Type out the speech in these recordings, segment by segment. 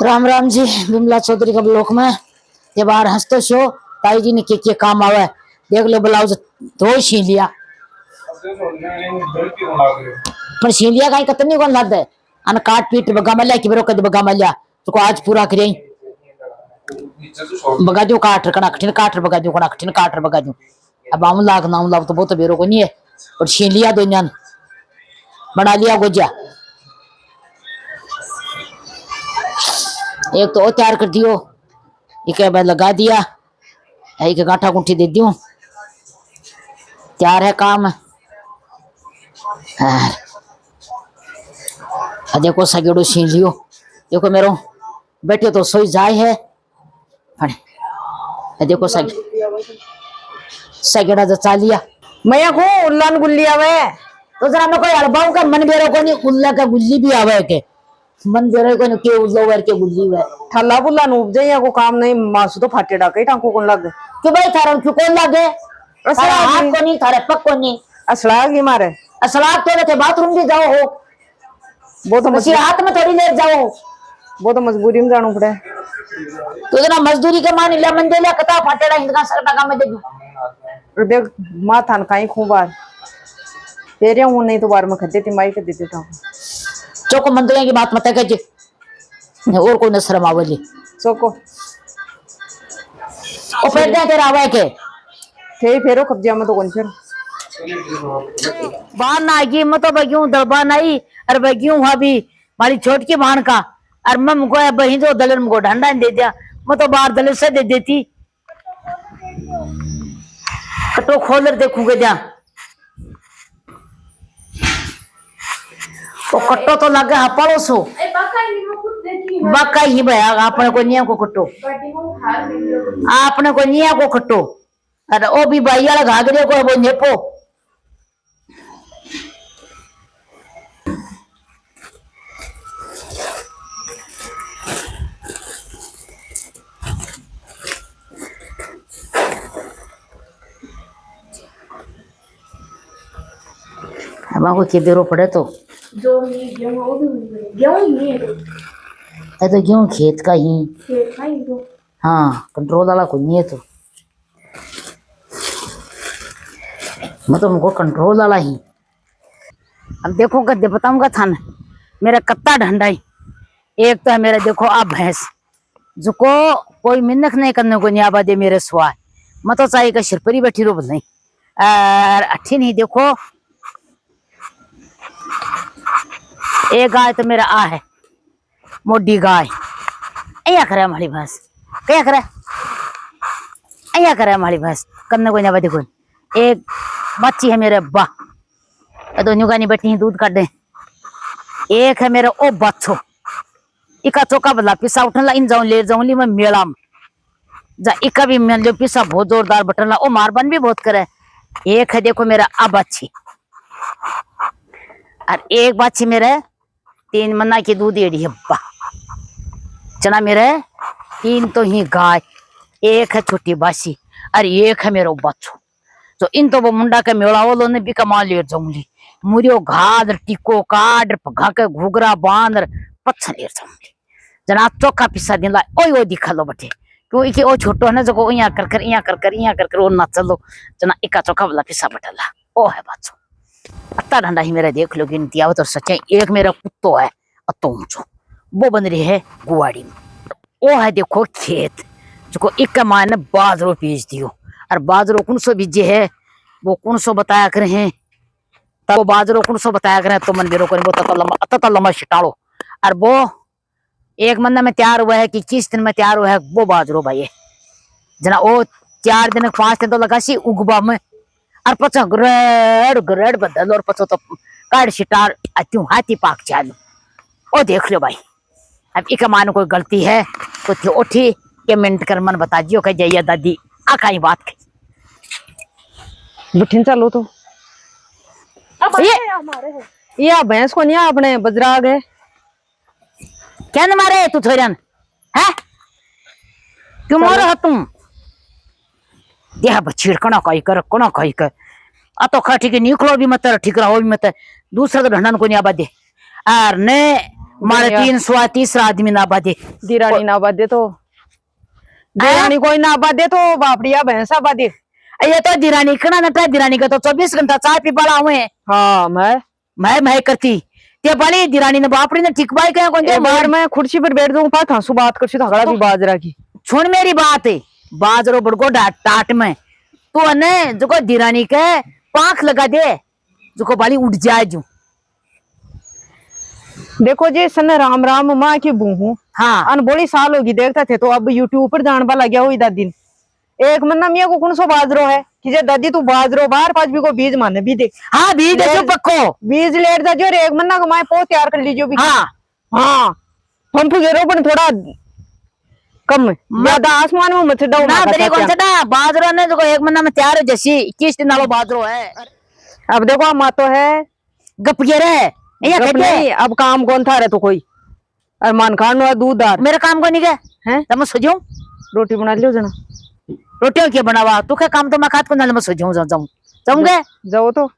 राम राम जी। बिमला चौधरी का ब्लॉक में ये बार हंसतो शो ताई जी ने के काम आवे देख लो। ब्लाउज धो सी लिया पर सी लिया कहीं कतनी कौन लद है अन काट पीट बगा मल्या कि बरो कद बगा मल्या तो आज पूरा करे बगा दो काट कना कठिन काट बगा दो कना कठिन काट बगा दो। अब आम लाग नाम लाग तो बहुत बेरो को नहीं है और सी लिया दो न्यान बना लिया गोजा। एक तो तैयार कर दियो एक मैं लगा दिया एक गांठा गुंठी दे दियो तैयार है काम। देखो सगेड़ो छीन लियो देखो मेरो बैठे तो सोई जाए है। देखो सगेड़ा जो चालिया मैं को उल्लान गुल्ली आवे तो जरा मैं कोई अड़बाऊ का मन बेरो को नहीं उल्ला का गुल्ली भी आवे के मन बेरो को नहीं के उल्लो वर के गुल्ली वे ठल्ला बुल्ला नु उपजे को काम नहीं मासु तो फाटे डाके टांको कोन लगे कि भाई थारा क्यों कौन लगे असला हाथ को नहीं थारे पक को नहीं असला की मारे असला तो लेके बाथरूम भी जाओ हो वो तो मसी हाथ में थोड़ी ले जाओ वो तो मजबूरी में जाना पड़े तो जना मजदूरी के मान लिया मन दे लिया कता फाटेड़ा हिंदका सरटा का में दे और देख माथा न काई खूबार तेरे हूं नहीं तो बार में खदे ती माई के देते था चोको मंदले की बात मत कह और कोई न शर्म आवली सोको ओ फेर दे तेरा आवे के थे फेरो कब्जा में तो कौन फिर बान आगी मैं तो बगियूं दरबान आई और बगियूं भाभी मारी छोटकी बहन का और मैं मुको बही तो दलन मुको ढंडा दे दिया मैं तो बाहर दलन से दे देती कटो खोलर देखूंगे जा ओ कट्टो तो लगे हा पड़ोसो बाका ही भया आपने को निया को कट्टो आपने को निया को कट्टो अरे ओ भी भाई वाला घाघरे को वो नेपो को के बेरो पड़े तो जो गेहूं ही है तो गेहूं खेत का ही तो हाँ कंट्रोल वाला कोई नहीं है तो मैं तो मुझको कंट्रोल वाला ही। अब देखो गद्दे बताऊंगा था ना मेरा कत्ता ढंडाई एक तो है मेरा देखो आप भैंस जो को कोई मिन्नक नहीं करने को नहीं आबादे मेरे स्वाय मैं तो चाहिए का सिरपरी बैठी रो नहीं अच्छी नहीं देखो एक गाय तो मेरा आ है मोटी गाय ऐया करे हमारी भैंस क्या करे ऐया करे हमारी भैंस करने को नहीं देखो एक बच्ची है मेरे अब्बा तो न्यूगानी बैठी दूध काट दे एक है मेरा ओ बच्चो इका चौका बदला पिसा उठन ला इन जाऊं ले जाऊं ली मैं मेला में जा इका भी मिल लो पिसा बहुत जोरदार बटन ला ओ मारबन भी बहुत करे। एक है देखो मेरा अब अच्छी और एक बच्ची मेरे 3 मन्ना की दूध एड़ी हब्बा चना मेरे 3 तो ही गाय एक है छोटी बासी और एक है मेरा बच्चो तो इन तो वो मुंडा के मेला वालों ने भी कमा ले जाऊंगी मुरियो घाद टिको काड पगा के घुगरा बांध पच्छा ले जाऊंगी जना चौका पिसा दिन ला ओ दिखा लो बटे क्योंकि ओ छोटो है ना जो यहाँ कर वो ना चलो जना इका चौका वाला पिसा बटला ओ है बच्चो अत्ता ढंडा ही मेरा देख लो गिनती आओ तो सच्चे एक मेरा कुत्तो है अतो ऊंचो वो बन रही है गुवाड़ी में वो है देखो खेत जो एक माँ ने बाजरो पीस दियो और बाजरो कौन सो बीजे है वो कौन सो बताया करे हैं तब वो बाजरो कौन सो बताया करे तो मन बेरो करे वो तता लम्बा छिटाड़ो और वो एक महीना में तैयार हुआ है कि 21 दिन में तैयार हुआ है वो बाजरो भाई जना वो 4 दिन 5 दिन तो लगा सी उगबा में और पचा ग्रेड बदल और पचो तो काट छिटार अत्यू हाथी पाक चालू ओ देख लो भाई। अब इक मान कोई गलती है तो थी उठी के मिनट कर मन बता जियो कह जाइए दादी आका ही बात बिठिन चलो तो ये भैंस को नहीं अपने बजरा गए क्या न मारे तू थोड़न है क्यों मारो है तुम यह बछीड़ कना कही कर आ तो खा ठीक है निकलो भी मत ठीक रहो भी मत दूसरा तो ढंडन को नहीं आबाद दे और ने मारे 330 आदमी ना बादे दिरानी ना बादे तो दिरानी कोई ना बादे तो बापड़िया भैंसा बादे। ये तो दिरानी कना नटा दिरानी का तो 24 घंटा चाय पी पड़ा हुए। हाँ मैं करती ते बड़ी दिरानी ने बापड़ी ने टिकवाई क्या कौन एक बार मैं कुर्सी पर बैठ दूं पास हंसू बात करसी तो हगड़ा भी बाजरा की। सुन मेरी बात है बाजरो बड़को टाट में तू ने जो को दिरानी के पांख लगा दे जो को बाली उठ जाए जो। देखो जी सन राम राम माँ की बूहू हाँ अन बड़ी साल होगी देखते थे तो अब यूट्यूब पर जान वाला गया हुई दादी एक मन्ना मियाँ को कौन सो बाजरो है कि जे दादी तू बाजरो बाहर पाँच भी को बीज माने भी दे। हाँ बीज दे जो पक्को बीज लेट जा जो एक मन्ना को माए पो तैयार कर लीजिए भी। हाँ हाँ हम तो गेरो पर थोड़ा कम ज्यादा आसमान में मत डाउ ना तेरे कौन सा बाजरो ने जो एक महीना में तैयार हो जैसी 21 दिन वाला बाजरो है। अब देखो माँ तो है गपिए रे ये गप नहीं अब काम कौन था रे तो कोई और मान खान हुआ दूधदार मेरा काम को नहीं क्या है तब सोचो रोटी बना लियो जना रोटियों क्या बनावा तू क्या काम तो मैं खात को ना मैं सोचूं जाऊं जाऊंगे जाओ तो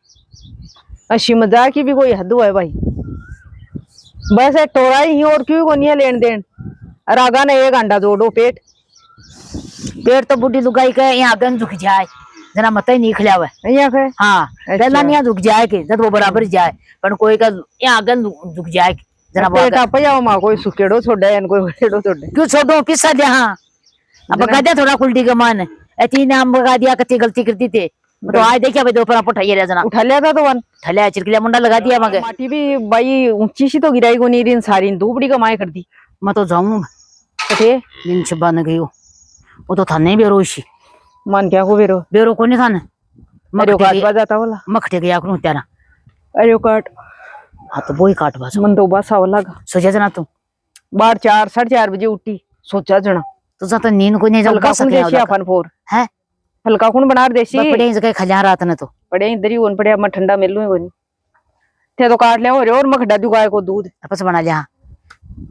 अच्छी मजाक की भी कोई हद है भाई बस एक टोरा ही और क्यों को नहीं है लेन देन और आगा ने एक अंडा जोड़ो पेट तो बुढ़ी लुगाई के यहाँ गन झुक जाए जना मत ही नहीं खिला हुआ यहाँ के हाँ पहला नहीं झुक जाए के जब वो बराबर जाए पर कोई का यहाँ गन झुक जाए जना पेट आप जाओ माँ कोई सुकेड़ो छोड़े या कोई बड़ेड़ो छोड़े क्यों छोड़ो पिसा दे हाँ अब बगा दिया थोड़ा कुल्टी के मन ऐसी नाम बगा दिया कच्ची गलती करती थे तो आज देखिए भाई दोपहर आप उठाइए रे जना उठा लिया था तो वन ठलिया चिरकिलिया मुंडा लगा दिया मगे माटी भी भाई ऊंची सी तो गिराई को नहीं सारी धूपड़ी कमाई कर दी मैं तो जाऊं थे दिन छुपा न गई वो तो था नहीं बेरोशी मान क्या को बेरो को नहीं था ना अरे काट बाजाता वाला मखटे गया करूं तेरा अरे काट हाँ तो वो ही काट बस मन तो बस आवा लगा सोचा जना तू बार 4 साढ़े 4 बजे उठी सोचा जना तो तो नींद को नहीं जाओ हल्का कौन देसी अपन फोर है हल्का कौन बना देसी पड़े जगह खजा रात ने तो पड़े इधर ही ओन पड़े मैं ठंडा मिल लूं कोनी थे तो काट ले और मखडा दू गाय को दूध आपस बना जा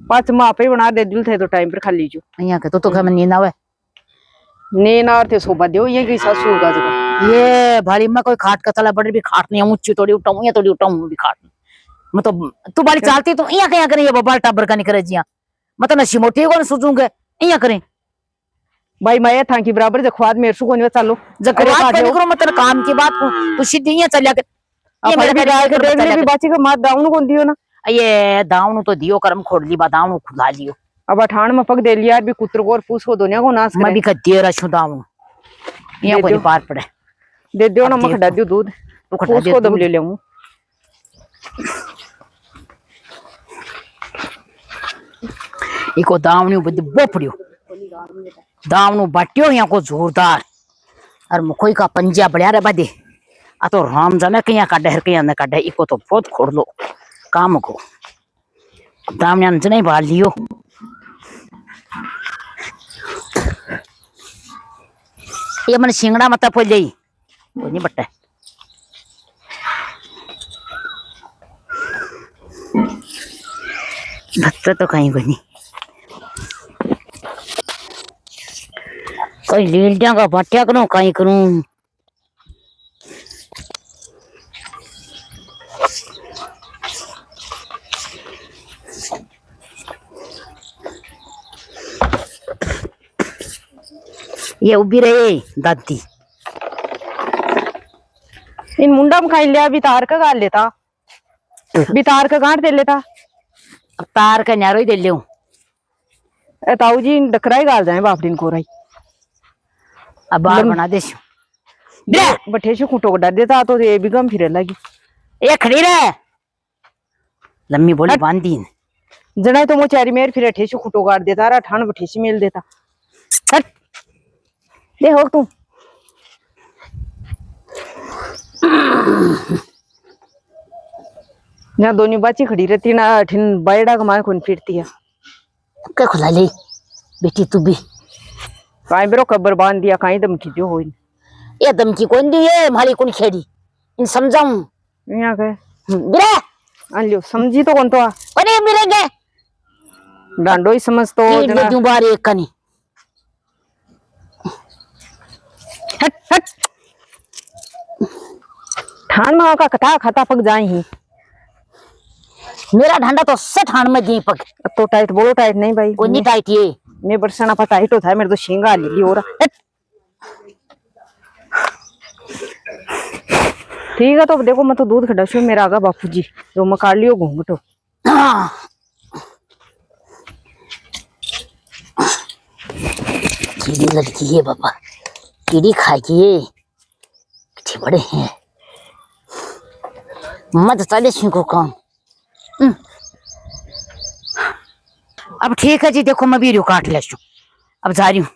पांच मां पे बना दे दिल थे तो टाइम पर खा लीजो यहाँ के तो मैं नींद आवे नींद आर थे सोबा दियो ये की सासू का ये भारी में कोई खाट का तला बड़ी भी खाट नहीं ऊंची थोड़ी उठाऊं या थोड़ी उठाऊं भी खाट मतलब तू बारी चालती तो यहाँ क्या करें ये बबाल टाबर का नहीं करे जिया मतलब नशी मोटी को सोचूंगे यहाँ करें भाई मैं था कि बराबर जखवाद मेरे सु कोनी चलो जखवाद नहीं करो मतलब काम की बात को तू सीधी यहाँ चल जा ये मेरे भी गाय के देख ले भी बाची का मात दाउन कौन दियो ना ये दाउन तो दियो करम खोड़ ली बा दाउन खुला लियो अब अठान में पग दे लिया भी कुत्र को और फूस को दुनिया को नाश मैं भी कद्दे रछू दाउन यहाँ कोई पार पड़े दे दियो ना मखडा दियो दूध तू खड़ा फूस को दम ले लेऊं इको दावनी बद बोपड़ियो दावनु बाटियो यहाँ को जोरदार और मुखोई का पंजा बढ़िया रे बदे आ तो राम जाने कहीं काटे हर कहीं न काटे इको तो बहुत खोड़ लो काम को दामने अंज नहीं बाल लियो ये मन सिंगड़ा मत पड़ जाई कोई नहीं बट्टा बच्चा तो कहीं कोई नहीं कोई लीलिया का बाटिया करूं कहीं करूं ये उभी रहे दादी इन मुंडा में खाई लिया बितार का गाल लेता बितार का गांठ दे लेता अब तार का न्यारो ही दे ले ताऊ जी डकराई गाल जाए बापड़ीन को रही अब बाहर बना दे बठे से खूंटो को डर देता तो ये भी गम फिरे लगी ये खड़ी रहे लम्बी बोली बांधी जना तो मोचारी मेर फिर ठेसु खूंटो गाड़ देता रहा ठान बठेसी मेल देता हट ले हो तू ना दोनों बाची खड़ी रहती ना ठिन बैडा कमाए कौन फिरती है क्या खुला ले बेटी तू भी काई बेरो कब्र बांध दिया काई धमकी जो हो ये धमकी कौन दी है माली कौन खेड़ी इन समझाऊं यहाँ के बिरे आन लियो समझी तो कौन तो आ अरे मिलेंगे डांडो ही समझ तो जना दोबारा एक कनी हट हट ठान में का कथा खाता पक जाए ही मेरा ढंडा तो 60 में दीपक तो टाइट बोलो, टाइट नहीं भाई, कोनी टाइट ये मैं बरसाना पर टाइट होता है, मेरे तो शेंगा ली हो रहा। ठीक है तो देखो मैं तो दूध खड़ा छू, मेरा आगा बापू जी जो मैं काट लियो घूंघटो। कीड़ी लड़की है बाबा, कीड़ी खाएगी ये बड़े हैं मत चले को काम। अब ठीक है जी, देखो मैं वीडियो काट ले, अब जा रही हूँ।